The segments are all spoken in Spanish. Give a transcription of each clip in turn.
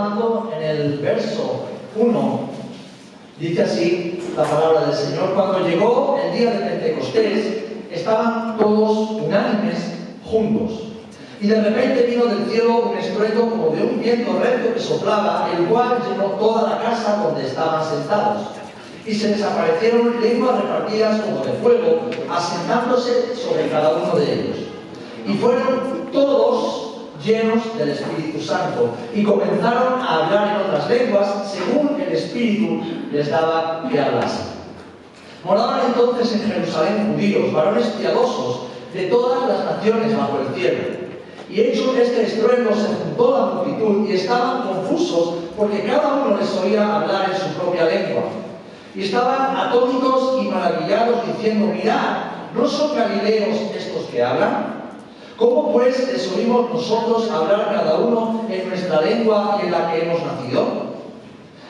continuando en el verso 1, dice así la palabra del Señor: cuando llegó el día de Pentecostés, estaban todos unánimes juntos. Y de repente vino del cielo un estruendo como de un viento recio que soplaba, el cual llenó toda la casa donde estaban sentados. Y se les aparecieron lenguas repartidas como de fuego, asentándose sobre cada uno de ellos. Y fueron todos llenos del Espíritu Santo, y comenzaron a hablar en otras lenguas, según el Espíritu les daba que hablasen. Moraban entonces en Jerusalén judíos, varones piadosos, de todas las naciones bajo el cielo. Y hecho este estruendo, se juntó la multitud, y estaban confusos, porque cada uno les oía hablar en su propia lengua. Y estaban atónitos y maravillados, diciendo: mirad, ¿no son galileos estos que hablan? ¿Cómo pues les oímos nosotros hablar cada uno en nuestra lengua y en la que hemos nacido?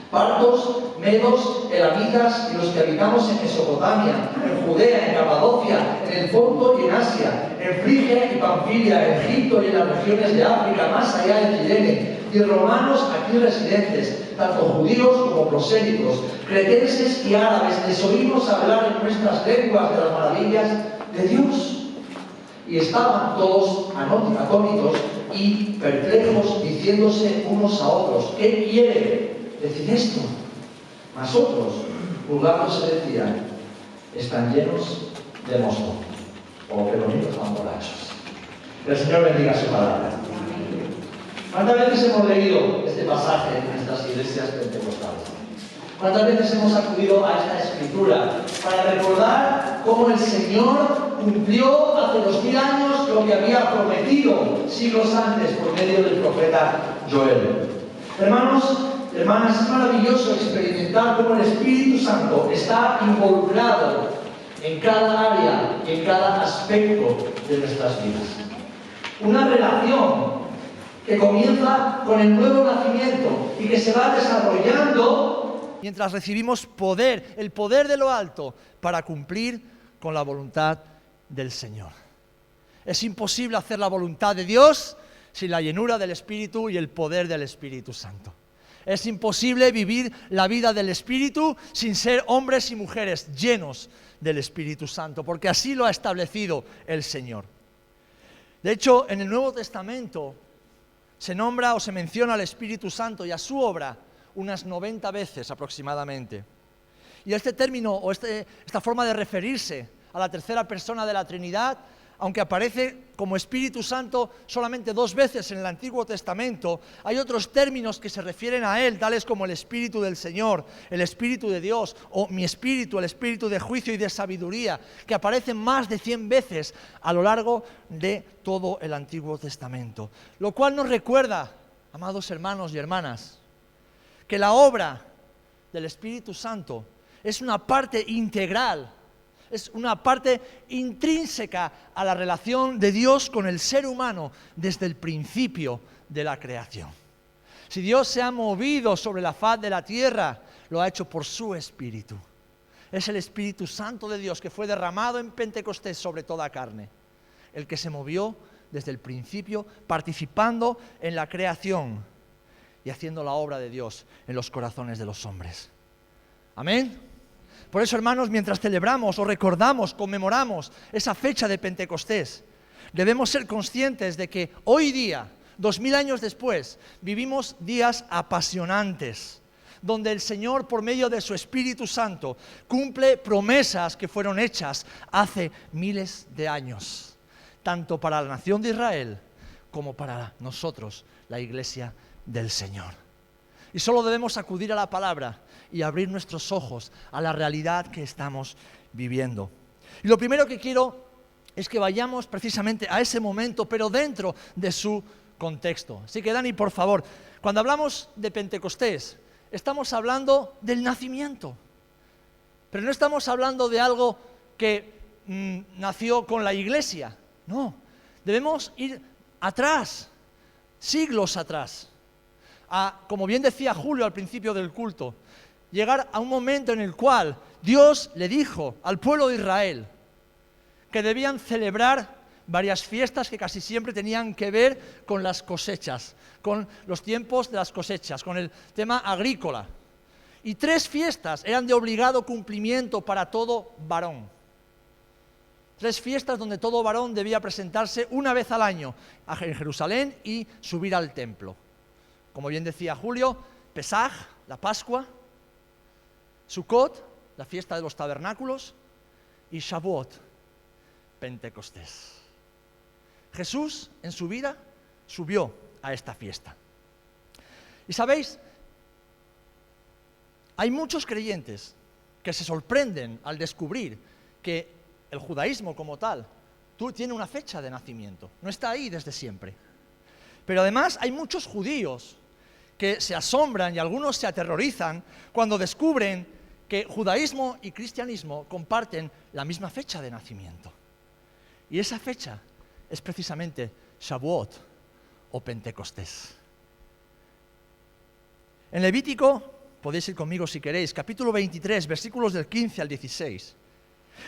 Partos, medos, elamitas y los que habitamos en Mesopotamia, en Judea, en Capadocia, en el Ponto y en Asia, en Frigia y Panfilia, en Egipto y en las regiones de África, más allá de Cirene, y romanos aquí residentes, tanto judíos como prosélitos, cretenses y árabes, les oímos hablar en nuestras lenguas de las maravillas de Dios. Y estaban todos atónitos y perplejos, diciéndose unos a otros: ¿qué quiere decir esto? Mas otros, burlándose, decían: están llenos de mosto, o que los niños están borrachos. El Señor bendiga su palabra. ¿Cuántas veces hemos leído este pasaje en nuestras iglesias pentecostales? ¿Cuántas veces hemos acudido a esta escritura para recordar cómo el Señor cumplió hace 2000 años lo que había prometido siglos antes por medio del profeta Joel? Hermanos, hermanas, es maravilloso experimentar cómo el Espíritu Santo está involucrado en cada área y en cada aspecto de nuestras vidas. Una relación que comienza con el nuevo nacimiento y que se va desarrollando mientras recibimos poder, el poder de lo alto, para cumplir con la voluntad del Señor. Es imposible hacer la voluntad de Dios sin la llenura del Espíritu y el poder del Espíritu Santo. Es imposible vivir la vida del Espíritu sin ser hombres y mujeres llenos del Espíritu Santo, porque así lo ha establecido el Señor. De hecho, en el Nuevo Testamento se nombra o se menciona al Espíritu Santo y a su obra unas 90 veces aproximadamente. Y este término o esta forma de referirse a la tercera persona de la Trinidad, aunque aparece como Espíritu Santo solamente 2 veces en el Antiguo Testamento, hay otros términos que se refieren a Él, tales como el Espíritu del Señor, el Espíritu de Dios, o mi Espíritu, el Espíritu de juicio y de sabiduría, que aparecen más de 100 veces a lo largo de todo el Antiguo Testamento. Lo cual nos recuerda, amados hermanos y hermanas, que la obra del Espíritu Santo es una parte integral, es una parte intrínseca a la relación de Dios con el ser humano desde el principio de la creación. Si Dios se ha movido sobre la faz de la tierra, lo ha hecho por su Espíritu. Es el Espíritu Santo de Dios que fue derramado en Pentecostés sobre toda carne, el que se movió desde el principio, participando en la creación y haciendo la obra de Dios en los corazones de los hombres. Amén. Por eso, hermanos, mientras celebramos o recordamos, conmemoramos esa fecha de Pentecostés, debemos ser conscientes de que hoy día, 2000 años después, vivimos días apasionantes, donde el Señor, por medio de su Espíritu Santo, cumple promesas que fueron hechas hace miles de años, tanto para la nación de Israel como para nosotros, la Iglesia del Señor. Y solo debemos acudir a la palabra y abrir nuestros ojos a la realidad que estamos viviendo. Y lo primero que quiero es que vayamos precisamente a ese momento, pero dentro de su contexto. Así que, Dani, por favor, cuando hablamos de Pentecostés, estamos hablando del nacimiento, pero no estamos hablando de algo que nació con la iglesia, no. Debemos ir atrás, siglos atrás, como bien decía Julio al principio del culto, llegar a un momento en el cual Dios le dijo al pueblo de Israel que debían celebrar varias fiestas que casi siempre tenían que ver con las cosechas, con los tiempos de las cosechas, con el tema agrícola. Y 3 fiestas eran de obligado cumplimiento para todo varón. 3 fiestas donde todo varón debía presentarse una vez al año en Jerusalén y subir al templo. Como bien decía Julio, Pesaj, la Pascua, Sukkot, la fiesta de los tabernáculos, y Shavuot, Pentecostés. Jesús en su vida subió a esta fiesta. Y sabéis, hay muchos creyentes que se sorprenden al descubrir que el judaísmo como tal tiene una fecha de nacimiento, no está ahí desde siempre. Pero además hay muchos judíos que se asombran y algunos se aterrorizan cuando descubren que judaísmo y cristianismo comparten la misma fecha de nacimiento. Y esa fecha es precisamente Shavuot o Pentecostés. En Levítico, podéis ir conmigo si queréis, capítulo 23, versículos del 15 al 16.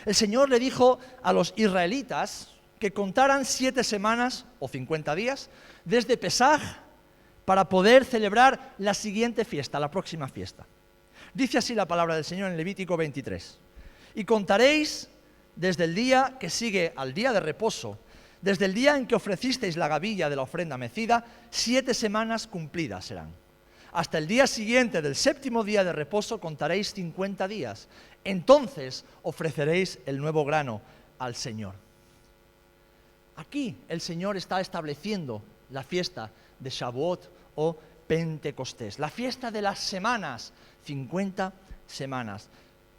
El Señor le dijo a los israelitas que contaran 7 semanas o 50 días desde Pesaj para poder celebrar la siguiente fiesta, la próxima fiesta. Dice así la palabra del Señor en Levítico 23. Y contaréis desde el día que sigue al día de reposo, desde el día en que ofrecisteis la gavilla de la ofrenda mecida, 7 semanas cumplidas serán. Hasta el día siguiente del 7º día de reposo contaréis 50 días. Entonces ofreceréis el nuevo grano al Señor. Aquí el Señor está estableciendo la fiesta de Shavuot o Pentecostés, la fiesta de las semanas, 50 semanas.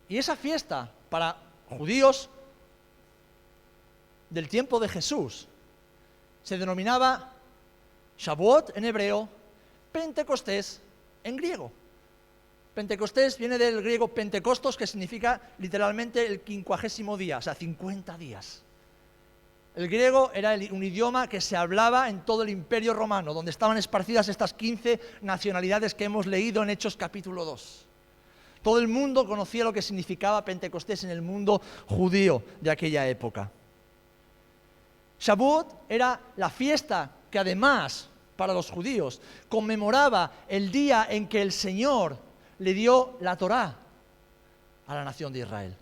Y esa fiesta para judíos del tiempo de Jesús se denominaba Shavuot en hebreo, Pentecostés en griego. Pentecostés viene del griego Pentecostos, que significa literalmente el 50º día, o sea, 50 días. El griego era un idioma que se hablaba en todo el Imperio Romano, donde estaban esparcidas estas 15 nacionalidades que hemos leído en Hechos capítulo 2. Todo el mundo conocía lo que significaba Pentecostés en el mundo judío de aquella época. Shavuot era la fiesta que además, para los judíos, conmemoraba el día en que el Señor le dio la Torá a la nación de Israel.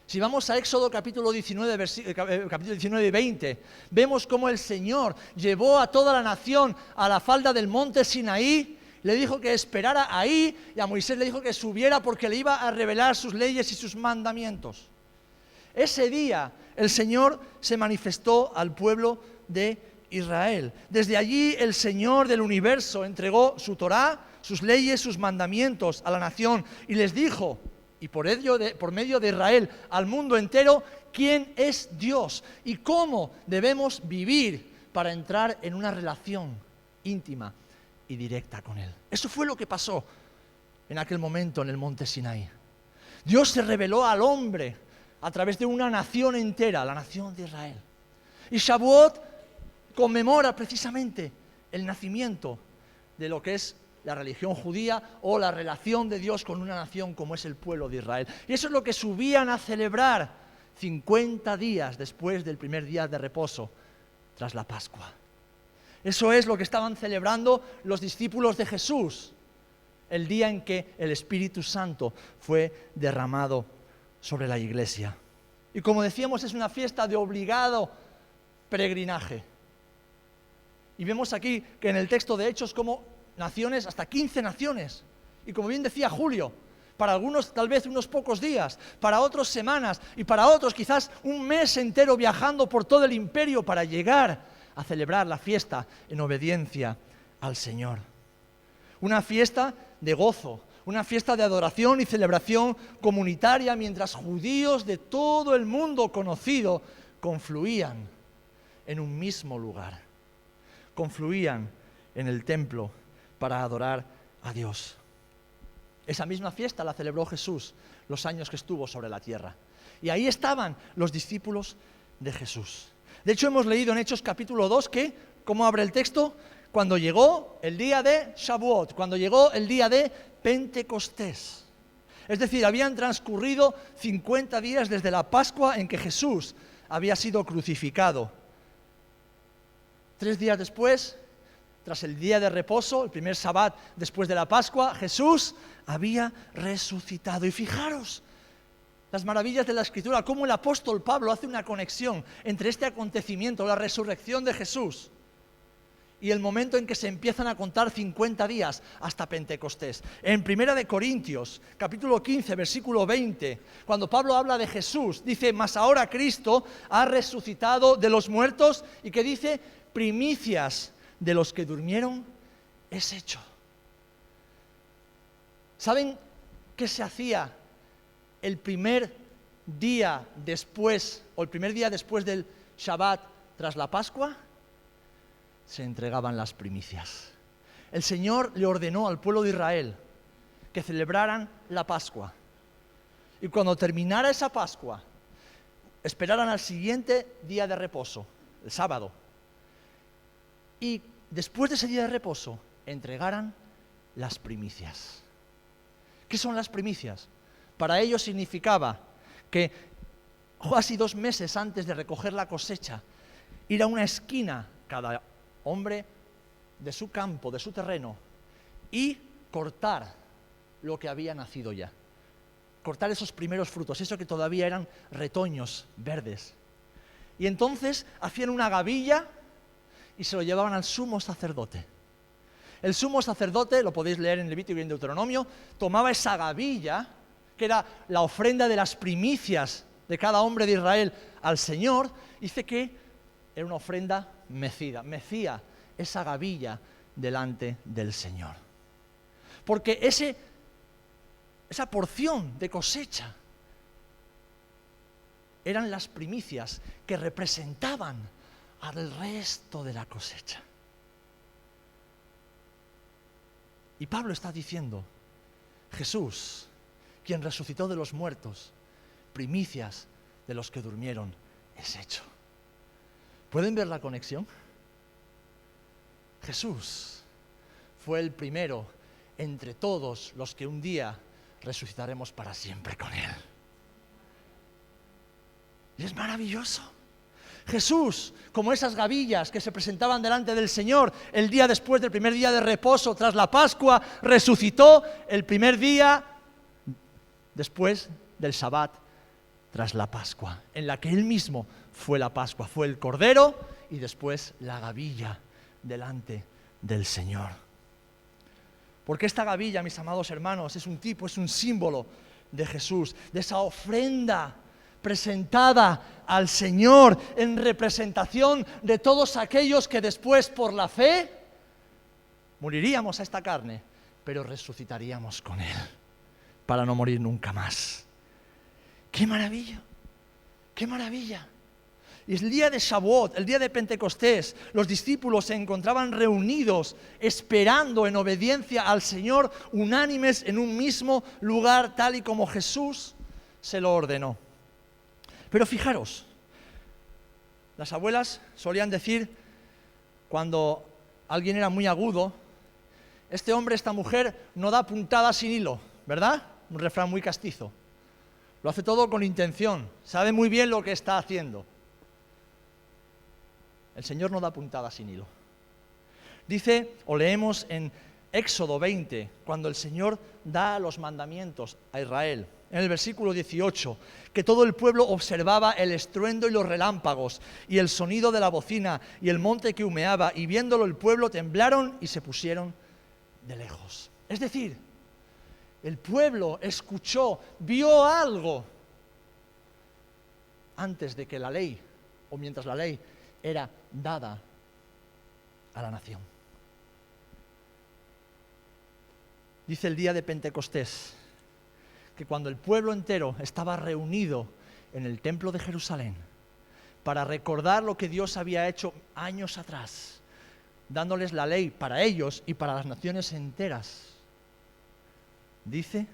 Si vamos a Éxodo capítulo 19, capítulo 19 y 20, vemos cómo el Señor llevó a toda la nación a la falda del monte Sinaí, le dijo que esperara ahí, y a Moisés le dijo que subiera porque le iba a revelar sus leyes y sus mandamientos. Ese día el Señor se manifestó al pueblo de Israel. Desde allí el Señor del universo entregó su Torá, sus leyes, sus mandamientos a la nación y les dijo, y por medio de Israel al mundo entero, quién es Dios y cómo debemos vivir para entrar en una relación íntima y directa con Él. Eso fue lo que pasó en aquel momento en el monte Sinaí. Dios se reveló al hombre a través de una nación entera, la nación de Israel. Y Shavuot conmemora precisamente el nacimiento de lo que es la religión judía o la relación de Dios con una nación como es el pueblo de Israel. Y eso es lo que subían a celebrar 50 días después del primer día de reposo, tras la Pascua. Eso es lo que estaban celebrando los discípulos de Jesús, el día en que el Espíritu Santo fue derramado sobre la iglesia. Y como decíamos, es una fiesta de obligado peregrinaje. Y vemos aquí que en el texto de Hechos como naciones, hasta 15 naciones. Y como bien decía Julio, para algunos tal vez unos pocos días, para otros semanas y para otros quizás un mes entero viajando por todo el imperio para llegar a celebrar la fiesta en obediencia al Señor. Una fiesta de gozo, una fiesta de adoración y celebración comunitaria mientras judíos de todo el mundo conocido confluían en un mismo lugar. Confluían en el templo para adorar a Dios. Esa misma fiesta la celebró Jesús los años que estuvo sobre la tierra. Y ahí estaban los discípulos de Jesús. De hecho, hemos leído en Hechos capítulo 2 que, ¿cómo abre el texto? Cuando llegó el día de Shavuot, cuando llegó el día de Pentecostés. Es decir, habían transcurrido 50 días desde la Pascua en que Jesús había sido crucificado 3 días después, tras el día de reposo, el primer Sabbat después de la Pascua, Jesús había resucitado. Y fijaros las maravillas de la Escritura, cómo el apóstol Pablo hace una conexión entre este acontecimiento, la resurrección de Jesús, y el momento en que se empiezan a contar 50 días hasta Pentecostés. En 1 Corintios, capítulo 15, versículo 20, cuando Pablo habla de Jesús, dice: mas ahora Cristo ha resucitado de los muertos, y que dice: primicias de los que durmieron es hecho. ¿Saben qué se hacía el primer día después, o el primer día después del Shabbat tras la Pascua? Se entregaban las primicias. El Señor le ordenó al pueblo de Israel que celebraran la Pascua. Y cuando terminara esa Pascua, esperaran al siguiente día de reposo, el sábado. Y después de ese día de reposo, entregaran las primicias. ¿Qué son las primicias? Para ellos significaba que casi 2 meses antes de recoger la cosecha, ir a una esquina, cada hombre de su campo, de su terreno, y cortar lo que había nacido ya. Cortar esos primeros frutos, eso que todavía eran retoños verdes. Y entonces hacían una gavilla y se lo llevaban al sumo sacerdote. El sumo sacerdote, lo podéis leer en Levítico y en Deuteronomio, tomaba esa gavilla, que era la ofrenda de las primicias de cada hombre de Israel al Señor, dice que era una ofrenda mecida, mecía esa gavilla delante del Señor. Porque esa porción de cosecha eran las primicias que representaban al resto de la cosecha. Y Pablo está diciendo: Jesús, quien resucitó de los muertos, primicias de los que durmieron es hecho. ¿Pueden ver la conexión? Jesús fue el primero entre todos los que un día resucitaremos para siempre con Él. Y es maravilloso. Jesús, como esas gavillas que se presentaban delante del Señor el día después del primer día de reposo tras la Pascua, resucitó el primer día después del Sabbat tras la Pascua, en la que Él mismo fue la Pascua, fue el Cordero y después la gavilla delante del Señor. Porque esta gavilla, mis amados hermanos, es un tipo, es un símbolo de Jesús, de esa ofrenda presentada al Señor en representación de todos aquellos que después, por la fe, moriríamos a esta carne, pero resucitaríamos con Él para no morir nunca más. ¡Qué maravilla! ¡Qué maravilla! Y el día de Shavuot, el día de Pentecostés, los discípulos se encontraban reunidos, esperando en obediencia al Señor, unánimes en un mismo lugar, tal y como Jesús se lo ordenó. Pero fijaros, las abuelas solían decir, cuando alguien era muy agudo: este hombre, esta mujer, no da puntada sin hilo, ¿verdad? Un refrán muy castizo. Lo hace todo con intención, sabe muy bien lo que está haciendo. El Señor no da puntada sin hilo. Dice, o leemos en Éxodo 20, cuando el Señor da los mandamientos a Israel, en el versículo 18, que todo el pueblo observaba el estruendo y los relámpagos, y el sonido de la bocina, y el monte que humeaba, y viéndolo el pueblo temblaron y se pusieron de lejos. Es decir, el pueblo escuchó, vio algo antes de que la ley, o mientras la ley era dada a la nación. Dice el día de Pentecostés que cuando el pueblo entero estaba reunido en el templo de Jerusalén para recordar lo que Dios había hecho años atrás, dándoles la ley para ellos y para las naciones enteras, dice,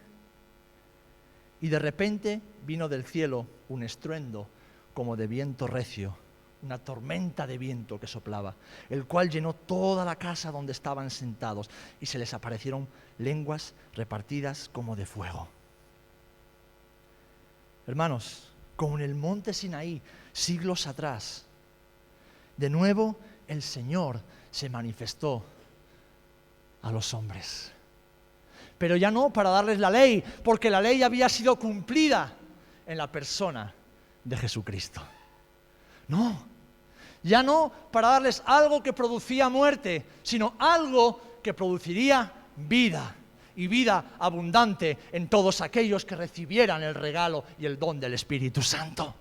y de repente vino del cielo un estruendo como de viento recio, una tormenta de viento que soplaba, el cual llenó toda la casa donde estaban sentados, y se les aparecieron lenguas repartidas como de fuego. Hermanos, como en el monte Sinaí, siglos atrás, de nuevo el Señor se manifestó a los hombres. Pero ya no para darles la ley, porque la ley había sido cumplida en la persona de Jesucristo. No, ya no para darles algo que producía muerte, sino algo que produciría vida, y vida abundante en todos aquellos que recibieran el regalo y el don del Espíritu Santo.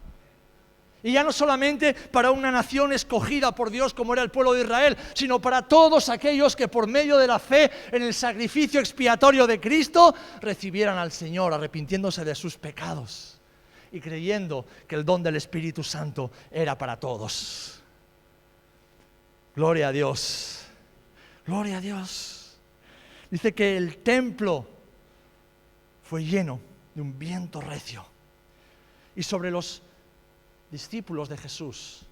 Y ya no solamente para una nación escogida por Dios como era el pueblo de Israel, sino para todos aquellos que por medio de la fe en el sacrificio expiatorio de Cristo recibieran al Señor, arrepintiéndose de sus pecados y creyendo que el don del Espíritu Santo era para todos. Gloria a Dios, gloria a Dios. Dice que el templo fue lleno de un viento recio y sobre los discípulos de Jesús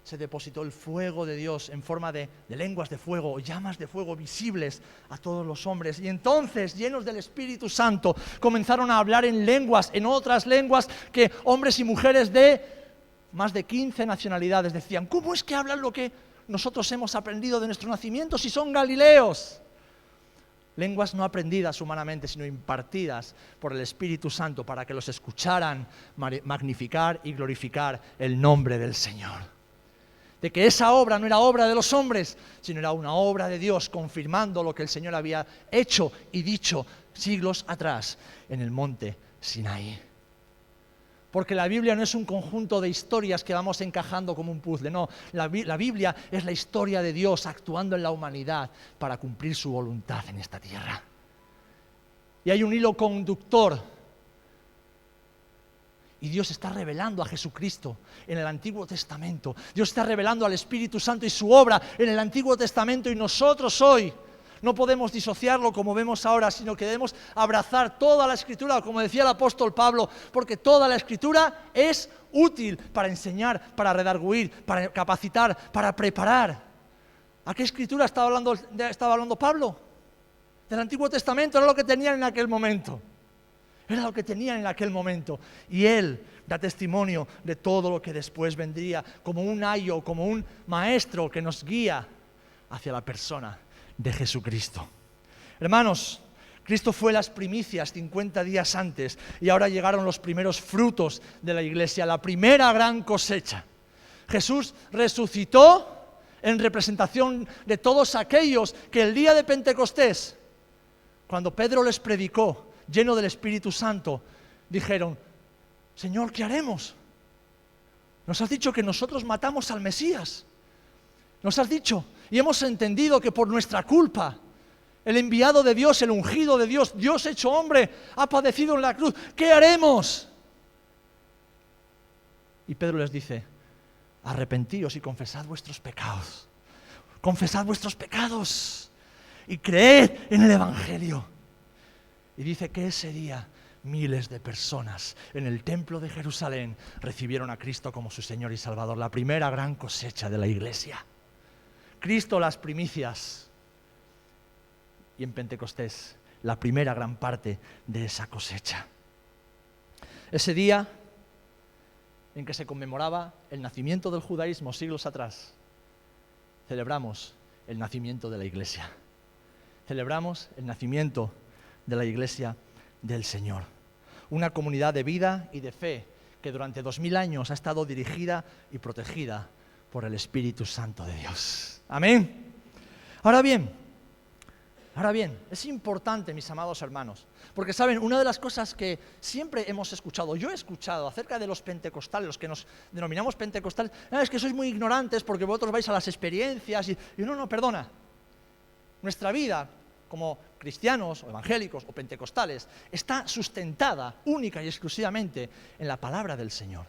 se depositó el fuego de Dios en forma de lenguas de fuego, llamas de fuego visibles a todos los hombres. Y entonces, llenos del Espíritu Santo, comenzaron a hablar en lenguas, en otras lenguas que hombres y mujeres de más de 15 nacionalidades decían: ¿cómo es que hablan lo que nosotros hemos aprendido de nuestro nacimiento si son galileos? Lenguas no aprendidas humanamente, sino impartidas por el Espíritu Santo para que los escucharan magnificar y glorificar el nombre del Señor. De que esa obra no era obra de los hombres, sino era una obra de Dios, confirmando lo que el Señor había hecho y dicho siglos atrás en el monte Sinaí. Porque la Biblia no es un conjunto de historias que vamos encajando como un puzzle, no. La Biblia es la historia de Dios actuando en la humanidad para cumplir su voluntad en esta tierra. Y hay un hilo conductor. Y Dios está revelando a Jesucristo en el Antiguo Testamento. Dios está revelando al Espíritu Santo y su obra en el Antiguo Testamento, y nosotros hoy no podemos disociarlo como vemos ahora, sino que debemos abrazar toda la Escritura, como decía el apóstol Pablo, porque toda la Escritura es útil para enseñar, para redarguir, para capacitar, para preparar. ¿A qué Escritura estaba hablando Pablo? Del Antiguo Testamento, era lo que tenían en aquel momento. Era lo que tenían en aquel momento. Y él da testimonio de todo lo que después vendría, como un ayo, como un maestro que nos guía hacia la persona de Jesucristo. Hermanos, Cristo fue las primicias 50 días antes, y ahora llegaron los primeros frutos de la iglesia, la primera gran cosecha. Jesús resucitó en representación de todos aquellos que el día de Pentecostés, cuando Pedro les predicó, lleno del Espíritu Santo, dijeron: Señor, ¿qué haremos? Nos has dicho que nosotros matamos al Mesías. Nos has dicho, y hemos entendido que por nuestra culpa el enviado de Dios, el ungido de Dios, Dios hecho hombre, ha padecido en la cruz. ¿Qué haremos? Y Pedro les dice: arrepentíos y confesad vuestros pecados. Confesad vuestros pecados y creed en el Evangelio. Y dice que ese día miles de personas en el templo de Jerusalén recibieron a Cristo como su Señor y Salvador, la primera gran cosecha de la iglesia. Cristo, las primicias, y en Pentecostés la primera gran parte de esa cosecha. Ese día en que se conmemoraba el nacimiento del judaísmo siglos atrás, celebramos el nacimiento de la iglesia. Celebramos el nacimiento de la iglesia del Señor. Una comunidad de vida y de fe que durante 2000 años ha estado dirigida y protegida por el Espíritu Santo de Dios. Amén. Ahora bien, es importante, mis amados hermanos, porque saben, una de las cosas que siempre hemos escuchado, yo he escuchado acerca de los pentecostales, los que nos denominamos pentecostales: es que sois muy ignorantes porque vosotros vais a las experiencias, y no, perdona. Nuestra vida como cristianos o evangélicos o pentecostales está sustentada única y exclusivamente en la palabra del Señor,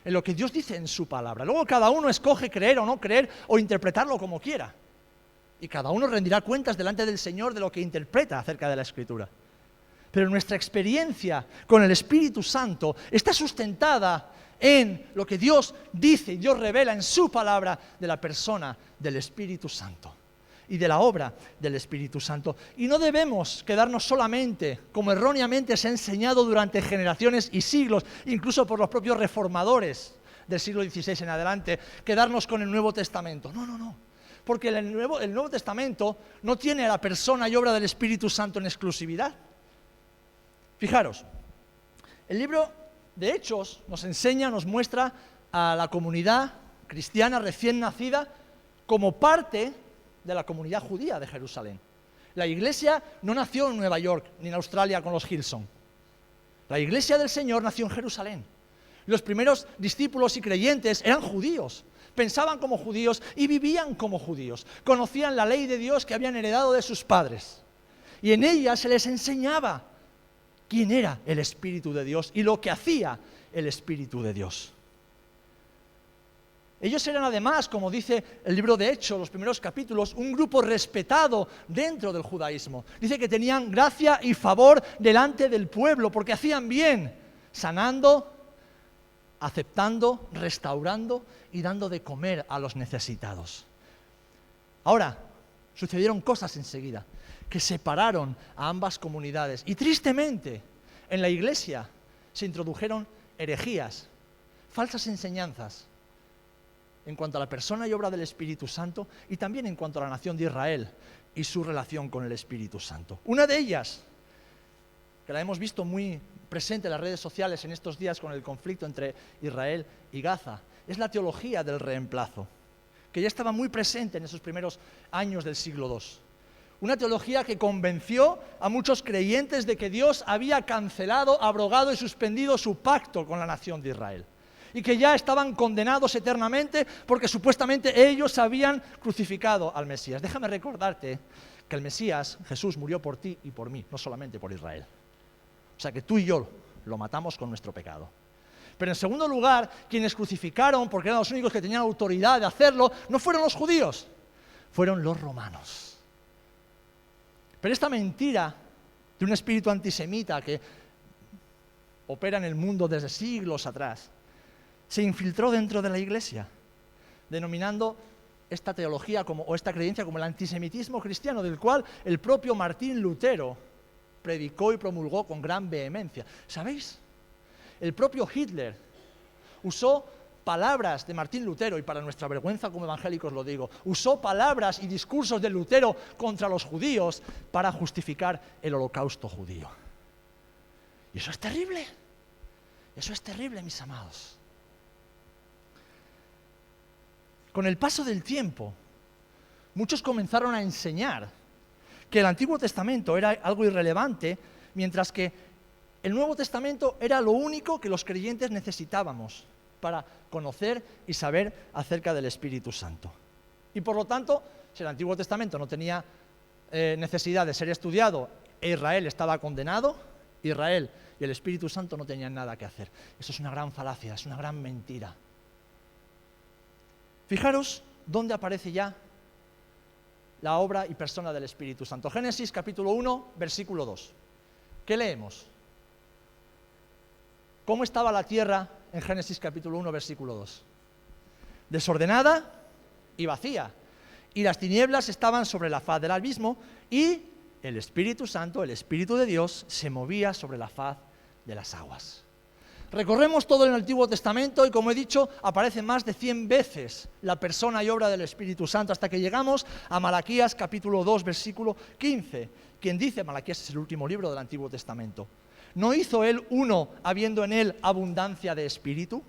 en lo que Dios dice en su palabra. Luego cada uno escoge creer o no creer o interpretarlo como quiera, y cada uno rendirá cuentas delante del Señor de lo que interpreta acerca de la Escritura. Pero nuestra experiencia con el Espíritu Santo está sustentada en lo que Dios dice y Dios revela en su palabra de la persona del Espíritu Santo y de la obra del Espíritu Santo. Y no debemos quedarnos solamente, como erróneamente se ha enseñado durante generaciones y siglos, incluso por los propios reformadores del siglo XVI en adelante, quedarnos con el Nuevo Testamento. No. porque el Nuevo Testamento no tiene a la persona y obra del Espíritu Santo en exclusividad. Fijaros, el libro de Hechos nos enseña, nos muestra a la comunidad cristiana recién nacida como parte de la comunidad judía de Jerusalén. La iglesia no nació en Nueva York ni en Australia con los Hillsong. La iglesia del Señor nació en Jerusalén. Los primeros discípulos y creyentes eran judíos, pensaban como judíos y vivían como judíos. Conocían la ley de Dios que habían heredado de sus padres. Y en ella se les enseñaba quién era el Espíritu de Dios y lo que hacía el Espíritu de Dios. Ellos eran además, como dice el libro de Hechos, los primeros capítulos, un grupo respetado dentro del judaísmo. Dice que tenían gracia y favor delante del pueblo porque hacían bien, sanando, aceptando, restaurando y dando de comer a los necesitados. Ahora, sucedieron cosas enseguida que separaron a ambas comunidades. Y tristemente, en la iglesia se introdujeron herejías, falsas enseñanzas, en cuanto a la persona y obra del Espíritu Santo y también en cuanto a la nación de Israel y su relación con el Espíritu Santo. Una de ellas, que la hemos visto muy presente en las redes sociales en estos días con el conflicto entre Israel y Gaza, es la teología del reemplazo, que ya estaba muy presente en esos primeros años del siglo II. Una teología que convenció a muchos creyentes de que Dios había cancelado, abrogado y suspendido su pacto con la nación de Israel. Y que ya estaban condenados eternamente porque supuestamente ellos habían crucificado al Mesías. Déjame recordarte que el Mesías, Jesús, murió por ti y por mí, no solamente por Israel. O sea que tú y yo lo matamos con nuestro pecado. Pero en segundo lugar, quienes crucificaron, porque eran los únicos que tenían autoridad de hacerlo, no fueron los judíos, fueron los romanos. Pero esta mentira de un espíritu antisemita que opera en el mundo desde siglos atrás, se infiltró dentro de la iglesia, denominando esta teología o esta creencia como el antisemitismo cristiano, del cual el propio Martín Lutero predicó y promulgó con gran vehemencia. ¿Sabéis? El propio Hitler usó palabras de Martín Lutero, y para nuestra vergüenza como evangélicos lo digo, usó palabras y discursos de Lutero contra los judíos para justificar el holocausto judío. Y eso es terrible, mis amados. Con el paso del tiempo, muchos comenzaron a enseñar que el Antiguo Testamento era algo irrelevante, mientras que el Nuevo Testamento era lo único que los creyentes necesitábamos para conocer y saber acerca del Espíritu Santo. Y por lo tanto, si el Antiguo Testamento no tenía necesidad de ser estudiado e Israel estaba condenado, Israel y el Espíritu Santo no tenían nada que hacer. Eso es una gran falacia, es una gran mentira. Fijaros dónde aparece ya la obra y persona del Espíritu Santo. Génesis capítulo 1, versículo 2. ¿Qué leemos? ¿Cómo estaba la tierra en Génesis capítulo 1, versículo 2? Desordenada y vacía. Y las tinieblas estaban sobre la faz del abismo y el Espíritu Santo, el Espíritu de Dios, se movía sobre la faz de las aguas. Recorremos todo el Antiguo Testamento y, como he dicho, aparece más de 100 veces la persona y obra del Espíritu Santo hasta que llegamos a Malaquías capítulo 2, versículo 15. Quien dice, Malaquías es el último libro del Antiguo Testamento, ¿no hizo él uno habiendo en él abundancia de espíritu?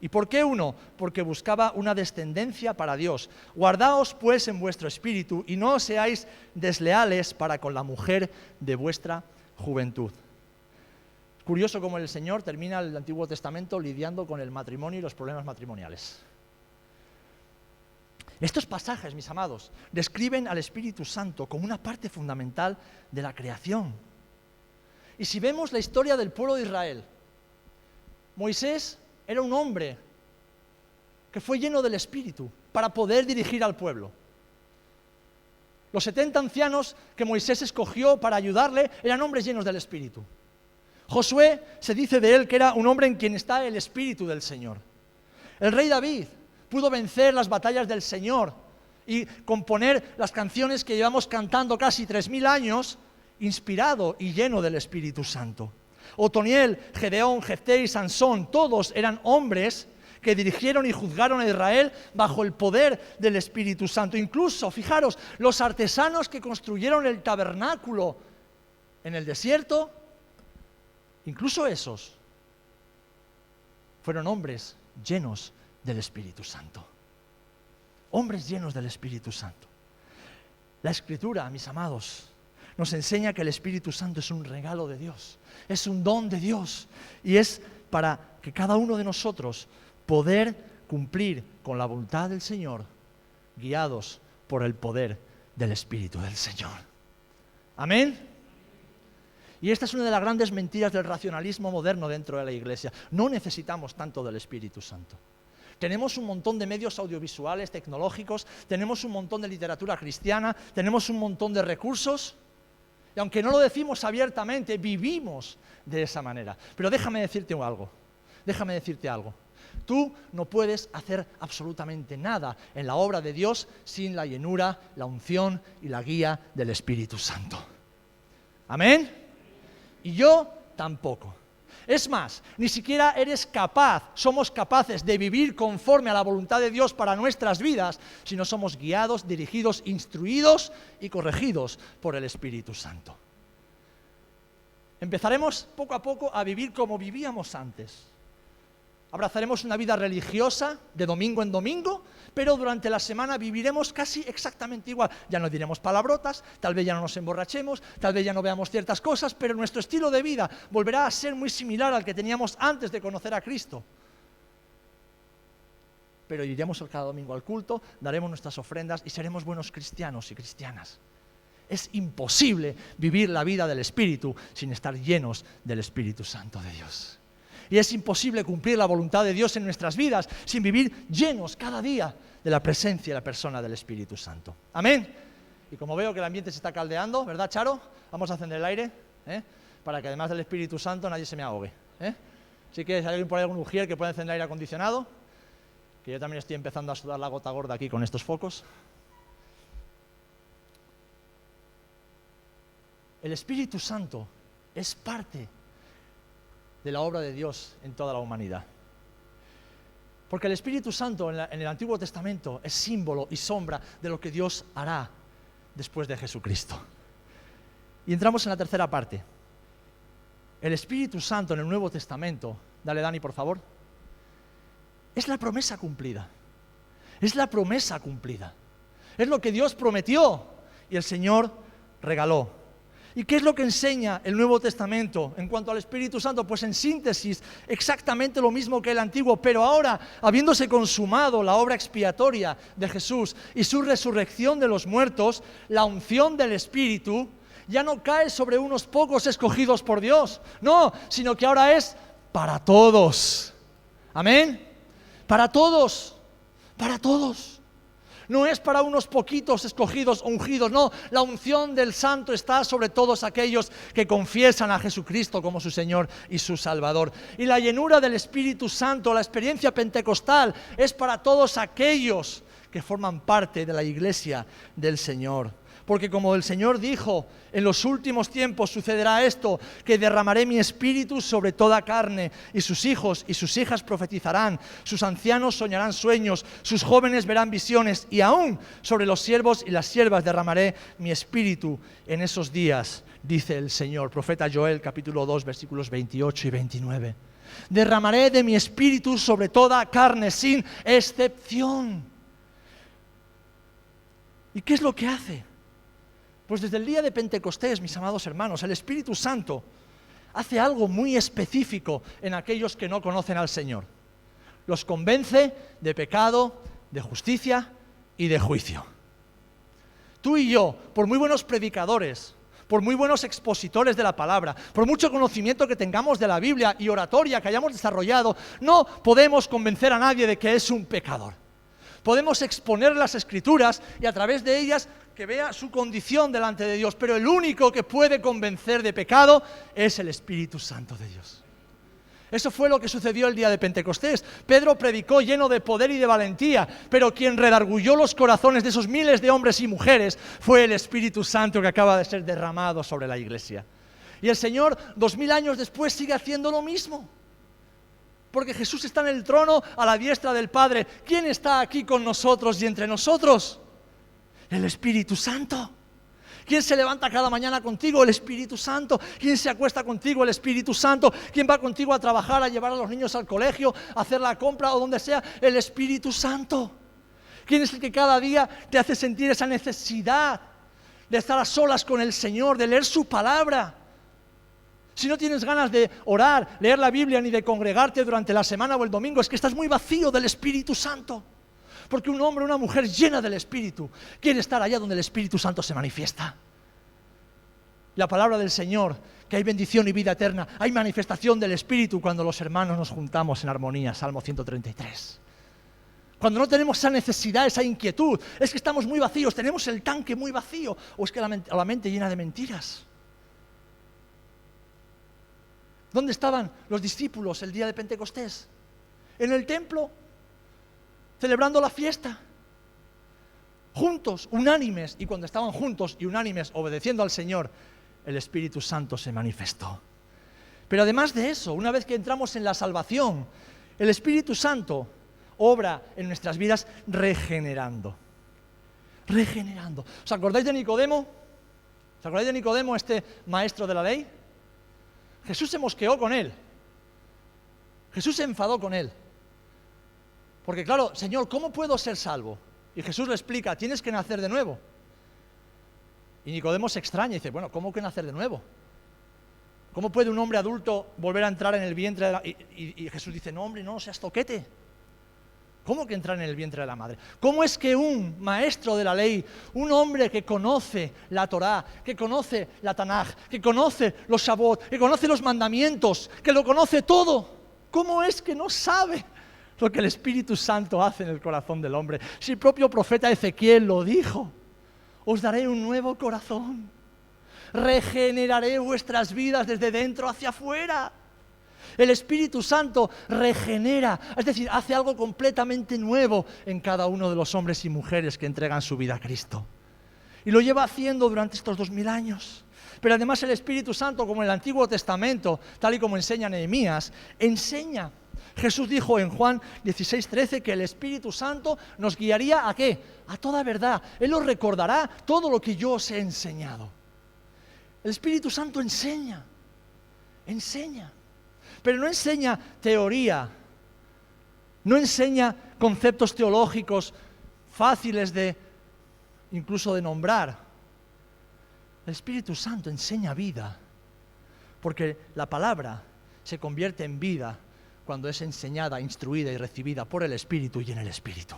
¿Y por qué uno? Porque buscaba una descendencia para Dios. Guardaos pues en vuestro espíritu y no seáis desleales para con la mujer de vuestra juventud. Curioso cómo el Señor termina el Antiguo Testamento lidiando con el matrimonio y los problemas matrimoniales. Estos pasajes, mis amados, describen al Espíritu Santo como una parte fundamental de la creación. Y si vemos la historia del pueblo de Israel, Moisés era un hombre que fue lleno del Espíritu para poder dirigir al pueblo. Los 70 ancianos que Moisés escogió para ayudarle eran hombres llenos del Espíritu. Josué, se dice de él que era un hombre en quien está el Espíritu del Señor. El rey David pudo vencer las batallas del Señor y componer las canciones que llevamos cantando casi 3000 años, inspirado y lleno del Espíritu Santo. Otoniel, Gedeón, Jefté y Sansón, todos eran hombres que dirigieron y juzgaron a Israel bajo el poder del Espíritu Santo. Incluso, fijaros, los artesanos que construyeron el tabernáculo en el desierto, incluso esos fueron hombres llenos del Espíritu Santo. Hombres llenos del Espíritu Santo. La Escritura, mis amados, nos enseña que el Espíritu Santo es un regalo de Dios, es un don de Dios, y es para que cada uno de nosotros poder cumplir con la voluntad del Señor, guiados por el poder del Espíritu del Señor. Amén. Y esta es una de las grandes mentiras del racionalismo moderno dentro de la Iglesia. No necesitamos tanto del Espíritu Santo. Tenemos un montón de medios audiovisuales, tecnológicos, tenemos un montón de literatura cristiana, tenemos un montón de recursos, y aunque no lo decimos abiertamente, vivimos de esa manera. Pero déjame decirte algo. Tú no puedes hacer absolutamente nada en la obra de Dios sin la llenura, la unción y la guía del Espíritu Santo. ¿Amén? Y yo tampoco. Es más, ni siquiera somos capaces de vivir conforme a la voluntad de Dios para nuestras vidas, si no somos guiados, dirigidos, instruidos y corregidos por el Espíritu Santo. Empezaremos poco a poco a vivir como vivíamos antes. Abrazaremos una vida religiosa de domingo en domingo, pero durante la semana viviremos casi exactamente igual. Ya no diremos palabrotas, tal vez ya no nos emborrachemos, tal vez ya no veamos ciertas cosas, pero nuestro estilo de vida volverá a ser muy similar al que teníamos antes de conocer a Cristo. Pero iremos cada domingo al culto, daremos nuestras ofrendas y seremos buenos cristianos y cristianas. Es imposible vivir la vida del Espíritu sin estar llenos del Espíritu Santo de Dios. Y es imposible cumplir la voluntad de Dios en nuestras vidas sin vivir llenos cada día de la presencia y la persona del Espíritu Santo. Amén. Y como veo que el ambiente se está caldeando, ¿verdad, Charo? Vamos a encender el aire, para que además del Espíritu Santo nadie se me ahogue. Así que si hay alguien por ahí, algún ujier que pueda encender el aire acondicionado, que yo también estoy empezando a sudar la gota gorda aquí con estos focos. El Espíritu Santo es parte de la obra de Dios en toda la humanidad. Porque el Espíritu Santo en el Antiguo Testamento es símbolo y sombra de lo que Dios hará después de Jesucristo. Y entramos en la tercera parte. El Espíritu Santo en el Nuevo Testamento, dale Dani por favor, es la promesa cumplida. Es la promesa cumplida. Es lo que Dios prometió y el Señor regaló. ¿Y qué es lo que enseña el Nuevo Testamento en cuanto al Espíritu Santo? Pues en síntesis, exactamente lo mismo que el Antiguo, pero ahora, habiéndose consumado la obra expiatoria de Jesús y su resurrección de los muertos, la unción del Espíritu ya no cae sobre unos pocos escogidos por Dios, no, sino que ahora es para todos. ¿Amén? Para todos, para todos. No es para unos poquitos escogidos o ungidos, no. La unción del Santo está sobre todos aquellos que confiesan a Jesucristo como su Señor y su Salvador. Y la llenura del Espíritu Santo, la experiencia pentecostal, es para todos aquellos que forman parte de la Iglesia del Señor. Porque como el Señor dijo, en los últimos tiempos sucederá esto, que derramaré mi espíritu sobre toda carne, y sus hijos y sus hijas profetizarán, sus ancianos soñarán sueños, sus jóvenes verán visiones, y aún sobre los siervos y las siervas derramaré mi espíritu en esos días, dice el Señor. Profeta Joel, capítulo 2, versículos 28 y 29. Derramaré de mi espíritu sobre toda carne, sin excepción. ¿Y qué es lo que hace? Pues desde el día de Pentecostés, mis amados hermanos, el Espíritu Santo hace algo muy específico en aquellos que no conocen al Señor. Los convence de pecado, de justicia y de juicio. Tú y yo, por muy buenos predicadores, por muy buenos expositores de la palabra, por mucho conocimiento que tengamos de la Biblia y oratoria que hayamos desarrollado, no podemos convencer a nadie de que es un pecador. Podemos exponer las Escrituras y a través de ellas que vea su condición delante de Dios, pero el único que puede convencer de pecado es el Espíritu Santo de Dios. Eso fue lo que sucedió el día de Pentecostés. Pedro predicó lleno de poder y de valentía, pero quien redargulló los corazones de esos miles de hombres y mujeres fue el Espíritu Santo que acaba de ser derramado sobre la iglesia. Y el Señor, 2000 años después, sigue haciendo lo mismo. Porque Jesús está en el trono a la diestra del Padre. ¿Quién está aquí con nosotros y entre nosotros? El Espíritu Santo. ¿Quién se levanta cada mañana contigo? El Espíritu Santo. ¿Quién se acuesta contigo? El Espíritu Santo. ¿Quién va contigo a trabajar, a llevar a los niños al colegio, a hacer la compra o donde sea? El Espíritu Santo. ¿Quién es el que cada día te hace sentir esa necesidad de estar a solas con el Señor, de leer su palabra? Si no tienes ganas de orar, leer la Biblia, ni de congregarte durante la semana o el domingo, es que estás muy vacío del Espíritu Santo. Porque un hombre o una mujer llena del Espíritu quiere estar allá donde el Espíritu Santo se manifiesta. La palabra del Señor, que hay bendición y vida eterna, hay manifestación del Espíritu cuando los hermanos nos juntamos en armonía, Salmo 133. Cuando no tenemos esa necesidad, esa inquietud, es que estamos muy vacíos, tenemos el tanque muy vacío, o es que la mente llena de mentiras. ¿Dónde estaban los discípulos el día de Pentecostés? En el templo, celebrando la fiesta, juntos, unánimes, y cuando estaban juntos y unánimes, obedeciendo al Señor, el Espíritu Santo se manifestó. Pero además de eso, una vez que entramos en la salvación, el Espíritu Santo obra en nuestras vidas regenerando. Regenerando. ¿Os acordáis de Nicodemo? ¿Os acordáis de Nicodemo, este maestro de la ley? Jesús se mosqueó con él. Jesús se enfadó con él. Porque claro, Señor, ¿cómo puedo ser salvo? Y Jesús le explica, tienes que nacer de nuevo. Y Nicodemo se extraña y dice, bueno, ¿cómo que nacer de nuevo? ¿Cómo puede un hombre adulto volver a entrar en el vientre de la... Y Jesús dice, no hombre, no seas toquete. ¿Cómo que entrar en el vientre de la madre? ¿Cómo es que un maestro de la ley, un hombre que conoce la Torá, que conoce la Tanaj, que conoce los Shabbat, que conoce los mandamientos, que lo conoce todo, cómo es que no sabe lo que el Espíritu Santo hace en el corazón del hombre? Si el propio profeta Ezequiel lo dijo, os daré un nuevo corazón, regeneraré vuestras vidas desde dentro hacia afuera. El Espíritu Santo regenera, es decir, hace algo completamente nuevo en cada uno de los hombres y mujeres que entregan su vida a Cristo. Y lo lleva haciendo durante estos 2000 años. Pero además el Espíritu Santo, como en el Antiguo Testamento, tal y como enseña Nehemías, enseña. Jesús dijo en Juan 16:13 que el Espíritu Santo nos guiaría ¿a qué? A toda verdad. Él os recordará todo lo que yo os he enseñado. El Espíritu Santo enseña. Pero no enseña teoría, no enseña conceptos teológicos fáciles incluso de nombrar. El Espíritu Santo enseña vida, porque la palabra se convierte en vida cuando es enseñada, instruida y recibida por el Espíritu y en el Espíritu.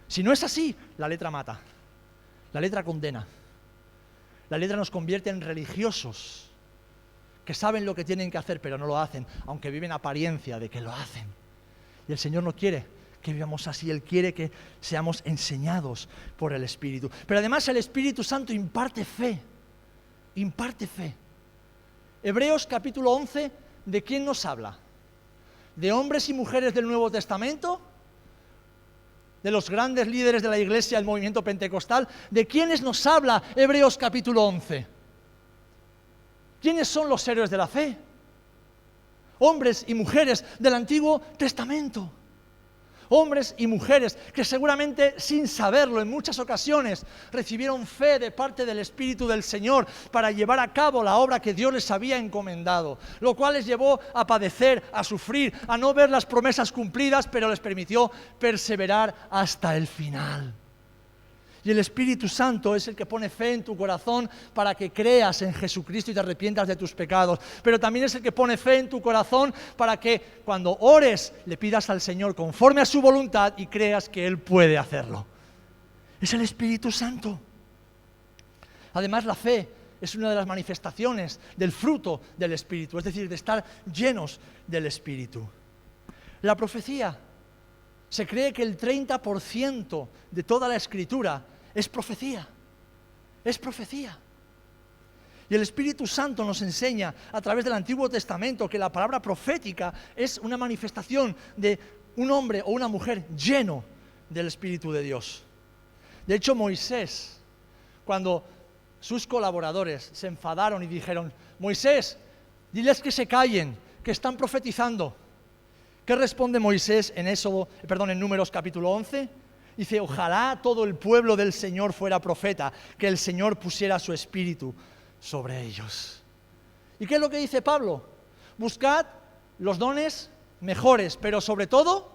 Si no es así, la letra mata, la letra condena, la letra nos convierte en religiosos, que saben lo que tienen que hacer, pero no lo hacen, aunque viven apariencia de que lo hacen. Y el Señor no quiere que vivamos así, Él quiere que seamos enseñados por el Espíritu. Pero además el Espíritu Santo imparte fe. Hebreos capítulo 11, ¿de quién nos habla? ¿De hombres y mujeres del Nuevo Testamento? ¿De los grandes líderes de la Iglesia, el movimiento pentecostal? ¿De quiénes nos habla Hebreos capítulo 11? ¿Quiénes son los héroes de la fe? Hombres y mujeres del Antiguo Testamento. Hombres y mujeres que seguramente sin saberlo en muchas ocasiones recibieron fe de parte del Espíritu del Señor para llevar a cabo la obra que Dios les había encomendado, lo cual les llevó a padecer, a sufrir, a no ver las promesas cumplidas, pero les permitió perseverar hasta el final. Y el Espíritu Santo es el que pone fe en tu corazón para que creas en Jesucristo y te arrepientas de tus pecados. Pero también es el que pone fe en tu corazón para que cuando ores le pidas al Señor conforme a su voluntad y creas que Él puede hacerlo. Es el Espíritu Santo. Además, la fe es una de las manifestaciones del fruto del Espíritu, es decir, de estar llenos del Espíritu. La profecía. Se cree que el 30% de toda la Escritura es profecía. Es profecía. Y el Espíritu Santo nos enseña a través del Antiguo Testamento que la palabra profética es una manifestación de un hombre o una mujer lleno del Espíritu de Dios. De hecho, Moisés, cuando sus colaboradores se enfadaron y dijeron, Moisés, diles que se callen, que están profetizando. ¿Qué responde Moisés en Números capítulo 11? Dice, ojalá todo el pueblo del Señor fuera profeta, que el Señor pusiera su espíritu sobre ellos. ¿Y qué es lo que dice Pablo? Buscad los dones mejores, pero sobre todo,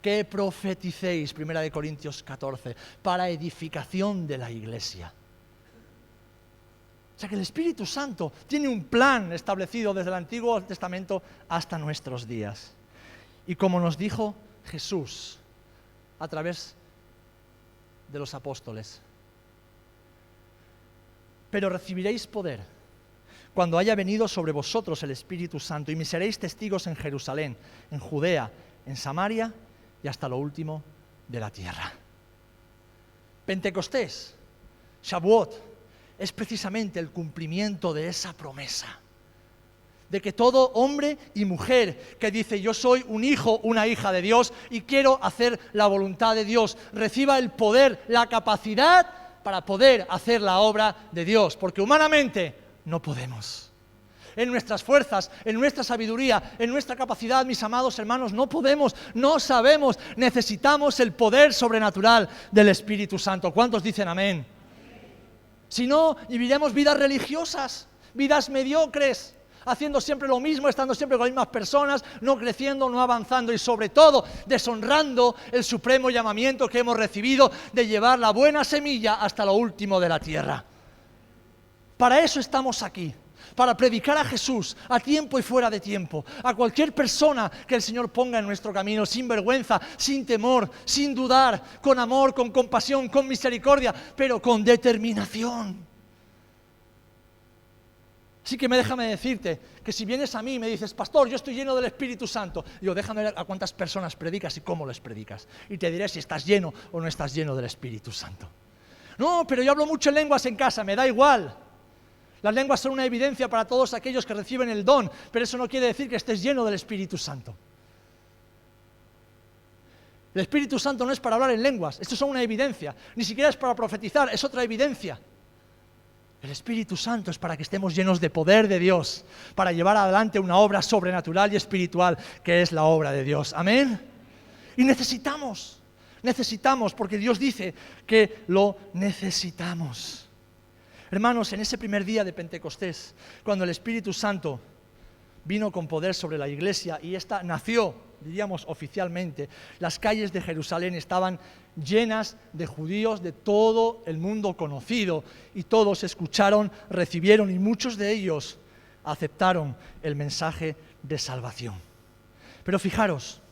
que profeticéis, 1 Corintios 14, para edificación de la iglesia. O sea que el Espíritu Santo tiene un plan establecido desde el Antiguo Testamento hasta nuestros días. Y como nos dijo Jesús a través de los apóstoles, pero recibiréis poder cuando haya venido sobre vosotros el Espíritu Santo, y me seréis testigos en Jerusalén, en Judea, en Samaria y hasta lo último de la tierra. Pentecostés, Shavuot, es precisamente el cumplimiento de esa promesa, de que todo hombre y mujer que dice yo soy un hijo, una hija de Dios y quiero hacer la voluntad de Dios, reciba el poder, la capacidad para poder hacer la obra de Dios, porque humanamente no podemos. En nuestras fuerzas, en nuestra sabiduría, en nuestra capacidad, mis amados hermanos, no podemos, no sabemos, necesitamos el poder sobrenatural del Espíritu Santo. ¿Cuántos dicen amén? Si no, viviremos vidas religiosas, vidas mediocres, haciendo siempre lo mismo, estando siempre con las mismas personas, no creciendo, no avanzando y sobre todo deshonrando el supremo llamamiento que hemos recibido de llevar la buena semilla hasta lo último de la tierra. Para eso estamos aquí, para predicar a Jesús a tiempo y fuera de tiempo, a cualquier persona que el Señor ponga en nuestro camino, sin vergüenza, sin temor, sin dudar, con amor, con compasión, con misericordia, pero con determinación. Así que déjame decirte que si vienes a mí y me dices, pastor, yo estoy lleno del Espíritu Santo, digo, déjame ver a cuántas personas predicas y cómo les predicas, y te diré si estás lleno o no estás lleno del Espíritu Santo. No, pero yo hablo mucho en lenguas en casa, me da igual. Las lenguas son una evidencia para todos aquellos que reciben el don, pero eso no quiere decir que estés lleno del Espíritu Santo. El Espíritu Santo no es para hablar en lenguas, esto es una evidencia, ni siquiera es para profetizar, es otra evidencia. El Espíritu Santo es para que estemos llenos de poder de Dios, para llevar adelante una obra sobrenatural y espiritual que es la obra de Dios. Amén. Y necesitamos, porque Dios dice que lo necesitamos. Hermanos, en ese primer día de Pentecostés, cuando el Espíritu Santo vino con poder sobre la iglesia y esta nació, diríamos oficialmente, las calles de Jerusalén estaban llenas de judíos de todo el mundo conocido y todos escucharon, recibieron y muchos de ellos aceptaron el mensaje de salvación. Pero fijaros,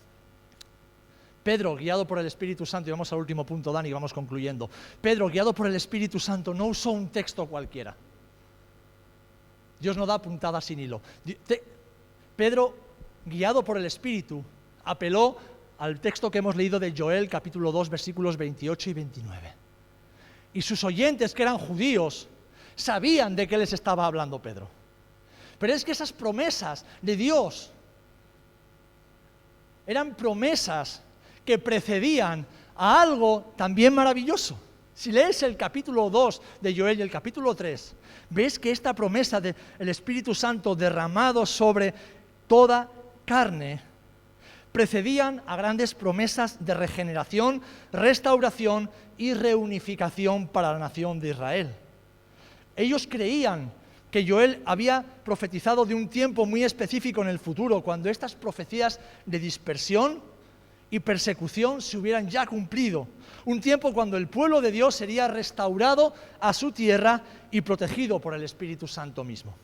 Pedro, guiado por el Espíritu Santo, y vamos al último punto, Dani, y vamos concluyendo. Pedro, guiado por el Espíritu Santo, no usó un texto cualquiera. Dios no da puntadas sin hilo. Pedro, guiado por el Espíritu, apeló al texto que hemos leído de Joel, capítulo 2, versículos 28 y 29. Y sus oyentes, que eran judíos, sabían de qué les estaba hablando Pedro. Pero es que esas promesas de Dios eran promesas que precedían a algo también maravilloso. Si lees el capítulo 2 de Joel y el capítulo 3, ves que esta promesa del Espíritu Santo derramado sobre toda carne precedían a grandes promesas de regeneración, restauración y reunificación para la nación de Israel. Ellos creían que Joel había profetizado de un tiempo muy específico en el futuro, cuando estas profecías de dispersión y persecución se hubieran ya cumplido. Un tiempo cuando el pueblo de Dios sería restaurado a su tierra y protegido por el Espíritu Santo mismo.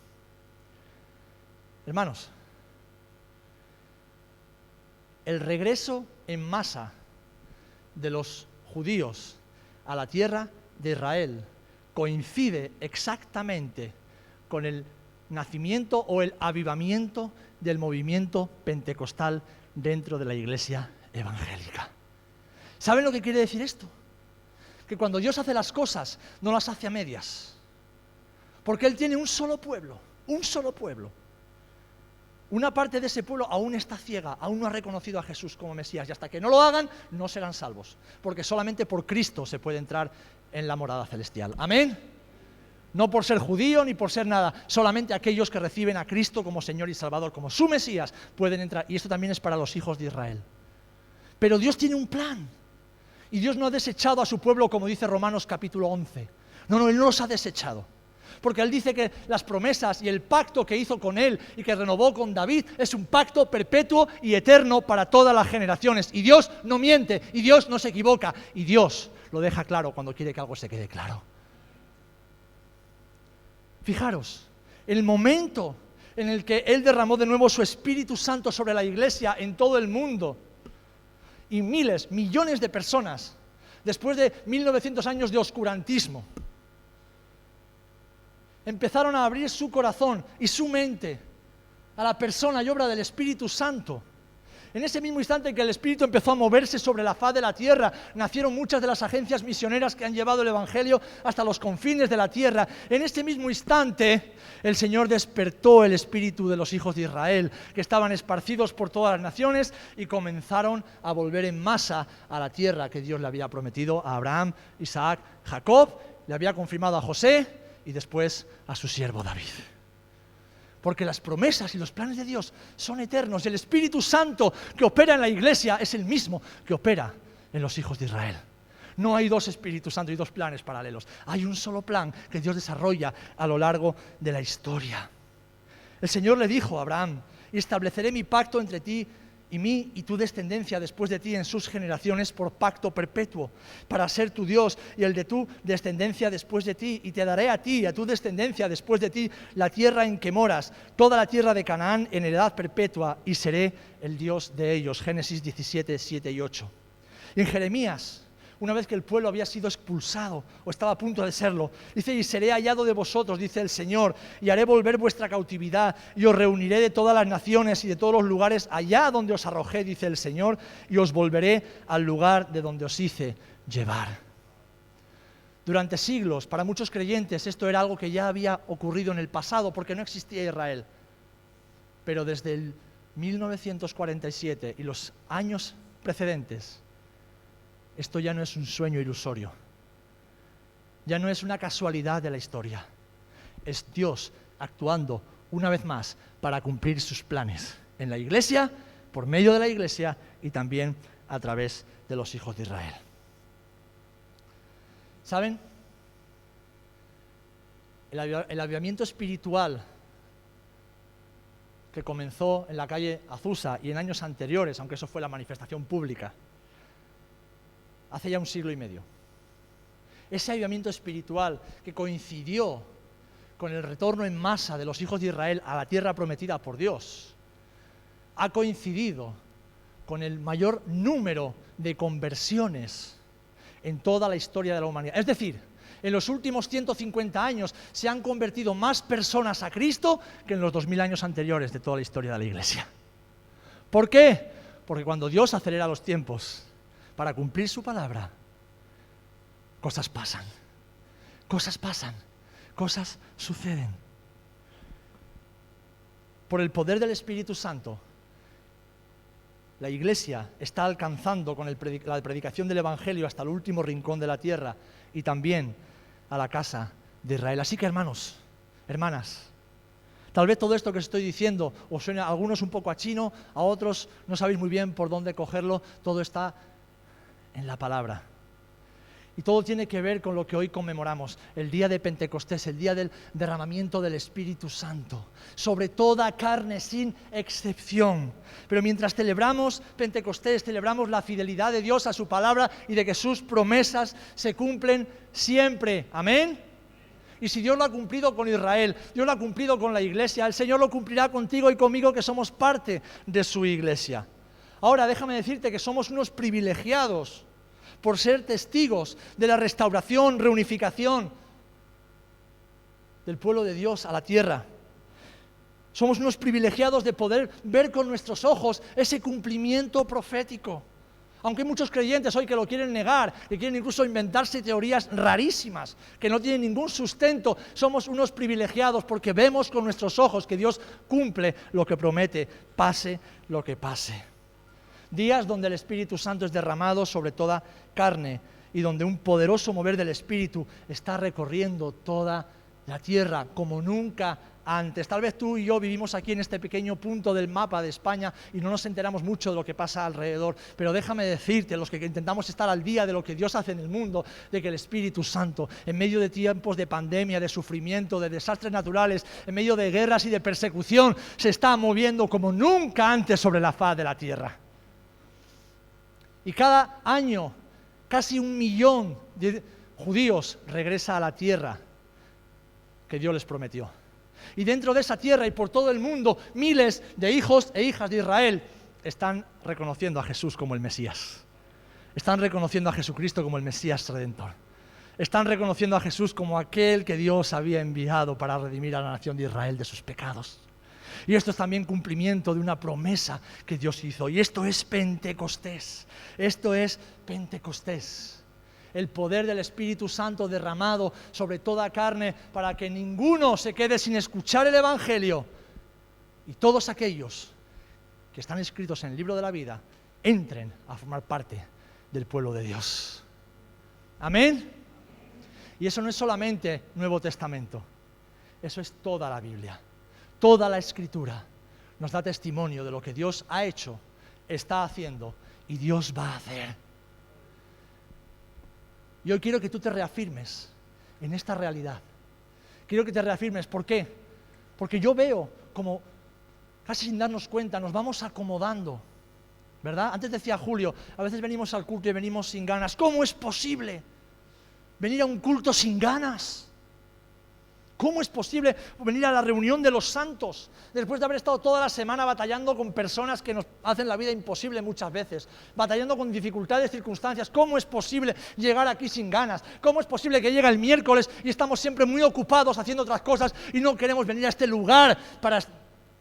Hermanos, el regreso en masa de los judíos a la tierra de Israel coincide exactamente con el nacimiento o el avivamiento del movimiento pentecostal dentro de la iglesia evangélica. ¿Saben lo que quiere decir esto? Que cuando Dios hace las cosas, no las hace a medias. Porque Él tiene un solo pueblo, un solo pueblo. Una parte de ese pueblo aún está ciega, aún no ha reconocido a Jesús como Mesías, y hasta que no lo hagan, no serán salvos, porque solamente por Cristo se puede entrar en la morada celestial. Amén. No por ser judío ni por ser nada, solamente aquellos que reciben a Cristo como Señor y Salvador, como su Mesías, pueden entrar. Y esto también es para los hijos de Israel. Pero Dios tiene un plan. Y Dios no ha desechado a su pueblo, como dice Romanos capítulo 11. No, Él no los ha desechado. Porque Él dice que las promesas y el pacto que hizo con Él y que renovó con David es un pacto perpetuo y eterno para todas las generaciones. Y Dios no miente, y Dios no se equivoca, y Dios lo deja claro cuando quiere que algo se quede claro. Fijaros, el momento en el que Él derramó de nuevo su Espíritu Santo sobre la iglesia en todo el mundo, y miles, millones de personas, después de 1900 años de oscurantismo, empezaron a abrir su corazón y su mente a la persona y obra del Espíritu Santo. En ese mismo instante en que el Espíritu empezó a moverse sobre la faz de la tierra, nacieron muchas de las agencias misioneras que han llevado el Evangelio hasta los confines de la tierra. En ese mismo instante, el Señor despertó el espíritu de los hijos de Israel, que estaban esparcidos por todas las naciones, y comenzaron a volver en masa a la tierra que Dios le había prometido a Abraham, Isaac, Jacob, le había confirmado a José y después a su siervo David. Porque las promesas y los planes de Dios son eternos. El Espíritu Santo que opera en la iglesia es el mismo que opera en los hijos de Israel. No hay dos Espíritus Santos y dos planes paralelos. Hay un solo plan que Dios desarrolla a lo largo de la historia. El Señor le dijo a Abraham: y estableceré mi pacto entre ti y mí y tu descendencia después de ti en sus generaciones por pacto perpetuo, para ser tu Dios y el de tu descendencia después de ti, y te daré a ti y a tu descendencia después de ti la tierra en que moras, toda la tierra de Canaán en heredad perpetua, y seré el Dios de ellos. Génesis 17, 7 y 8. Y en Jeremías, una vez que el pueblo había sido expulsado, o estaba a punto de serlo, dice: y seré hallado de vosotros, dice el Señor, y haré volver vuestra cautividad, y os reuniré de todas las naciones y de todos los lugares allá donde os arrojé, dice el Señor, y os volveré al lugar de donde os hice llevar. Durante siglos, para muchos creyentes, esto era algo que ya había ocurrido en el pasado, porque no existía Israel. Pero desde el 1947 y los años precedentes, esto ya no es un sueño ilusorio, ya no es una casualidad de la historia, es Dios actuando una vez más para cumplir sus planes en la iglesia, por medio de la iglesia y también a través de los hijos de Israel. ¿Saben? El avivamiento espiritual que comenzó en la calle Azusa y en años anteriores, aunque eso fue la manifestación pública, hace ya 1 siglo y medio. Ese avivamiento espiritual que coincidió con el retorno en masa de los hijos de Israel a la tierra prometida por Dios, ha coincidido con el mayor número de conversiones en toda la historia de la humanidad. Es decir, en los últimos 150 años se han convertido más personas a Cristo que en los 2000 años anteriores de toda la historia de la Iglesia. ¿Por qué? Porque cuando Dios acelera los tiempos para cumplir su palabra, cosas pasan, cosas suceden. Por el poder del Espíritu Santo, la Iglesia está alcanzando con la predicación del Evangelio hasta el último rincón de la tierra y también a la casa de Israel. Así que, hermanos, hermanas, tal vez todo esto que os estoy diciendo os suene a algunos un poco a chino, a otros no sabéis muy bien por dónde cogerlo. Todo está en la palabra. Y todo tiene que ver con lo que hoy conmemoramos, el día de Pentecostés, el día del derramamiento del Espíritu Santo, sobre toda carne sin excepción. Pero mientras celebramos Pentecostés, celebramos la fidelidad de Dios a su palabra y de que sus promesas se cumplen siempre. Amén. Y si Dios lo ha cumplido con Israel, Dios lo ha cumplido con la Iglesia, el Señor lo cumplirá contigo y conmigo, que somos parte de su Iglesia. Ahora déjame decirte que somos unos privilegiados por ser testigos de la restauración, reunificación del pueblo de Dios a la tierra. Somos unos privilegiados de poder ver con nuestros ojos ese cumplimiento profético. Aunque hay muchos creyentes hoy que lo quieren negar, que quieren incluso inventarse teorías rarísimas, que no tienen ningún sustento, somos unos privilegiados porque vemos con nuestros ojos que Dios cumple lo que promete, pase lo que pase. Días donde el Espíritu Santo es derramado sobre toda carne y donde un poderoso mover del Espíritu está recorriendo toda la tierra como nunca antes. Tal vez tú y yo vivimos aquí en este pequeño punto del mapa de España y no nos enteramos mucho de lo que pasa alrededor, pero déjame decirte, los que intentamos estar al día de lo que Dios hace en el mundo, de que el Espíritu Santo, en medio de tiempos de pandemia, de sufrimiento, de desastres naturales, en medio de guerras y de persecución, se está moviendo como nunca antes sobre la faz de la tierra. Y cada año, casi 1 millón de judíos regresa a la tierra que Dios les prometió. Y dentro de esa tierra y por todo el mundo, miles de hijos e hijas de Israel están reconociendo a Jesús como el Mesías. Están reconociendo a Jesucristo como el Mesías Redentor. Están reconociendo a Jesús como aquel que Dios había enviado para redimir a la nación de Israel de sus pecados. Y esto es también cumplimiento de una promesa que Dios hizo. Y esto es Pentecostés. Esto es Pentecostés. El poder del Espíritu Santo derramado sobre toda carne para que ninguno se quede sin escuchar el Evangelio. Y todos aquellos que están escritos en el libro de la vida entren a formar parte del pueblo de Dios. Amén. Y eso no es solamente Nuevo Testamento. Eso es toda la Biblia. Toda la Escritura nos da testimonio de lo que Dios ha hecho, está haciendo y Dios va a hacer. Y hoy quiero que tú te reafirmes en esta realidad. Quiero que te reafirmes. ¿Por qué? Porque yo veo como, casi sin darnos cuenta, nos vamos acomodando, ¿verdad? Antes decía Julio, a veces venimos al culto y venimos sin ganas. ¿Cómo es posible venir a un culto sin ganas? ¿Cómo es posible venir a la reunión de los santos después de haber estado toda la semana batallando con personas que nos hacen la vida imposible muchas veces, batallando con dificultades, circunstancias? ¿Cómo es posible llegar aquí sin ganas? ¿Cómo es posible que llega el miércoles y estamos siempre muy ocupados haciendo otras cosas y no queremos venir a este lugar para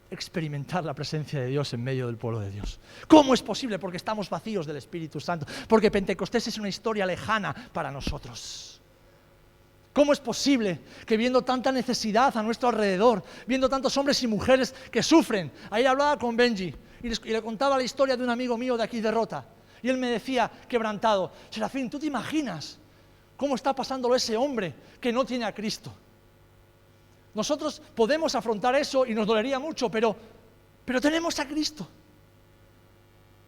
experimentar la presencia de Dios en medio del pueblo de Dios? ¿Cómo es posible? Porque estamos vacíos del Espíritu Santo, porque Pentecostés es una historia lejana para nosotros. ¿Cómo es posible que viendo tanta necesidad a nuestro alrededor, viendo tantos hombres y mujeres que sufren? Ayer hablaba con Benji y le contaba la historia de un amigo mío de aquí de Rota. Y él me decía, quebrantado, Serafín, ¿tú te imaginas cómo está pasándolo ese hombre que no tiene a Cristo? Nosotros podemos afrontar eso y nos dolería mucho, pero tenemos a Cristo.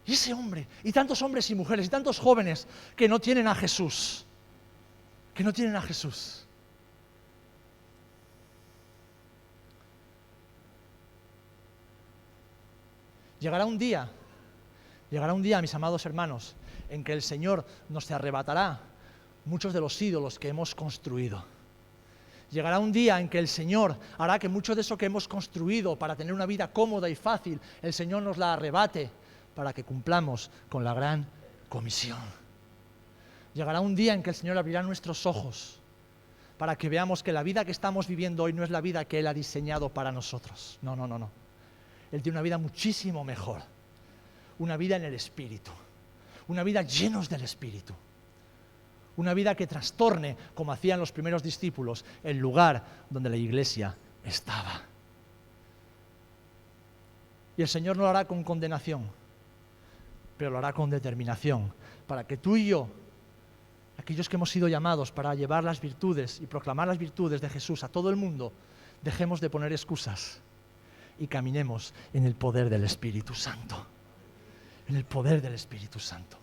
Y ese hombre, y tantos hombres y mujeres, y tantos jóvenes que no tienen a Jesús. Que no tienen a Jesús. Llegará un día, mis amados hermanos, en que el Señor nos arrebatará muchos de los ídolos que hemos construido. Llegará un día en que el Señor hará que mucho de eso que hemos construido para tener una vida cómoda y fácil, el Señor nos la arrebate para que cumplamos con la gran comisión. Llegará un día en que el Señor abrirá nuestros ojos para que veamos que la vida que estamos viviendo hoy no es la vida que Él ha diseñado para nosotros. No. Él tiene una vida muchísimo mejor. Una vida en el Espíritu. Una vida llenos del Espíritu. Una vida que trastorne, como hacían los primeros discípulos, el lugar donde la iglesia estaba. Y el Señor no lo hará con condenación, pero lo hará con determinación, para que tú y yo, aquellos que hemos sido llamados para llevar las virtudes y proclamar las virtudes de Jesús a todo el mundo, dejemos de poner excusas y caminemos en el poder del Espíritu Santo. En el poder del Espíritu Santo.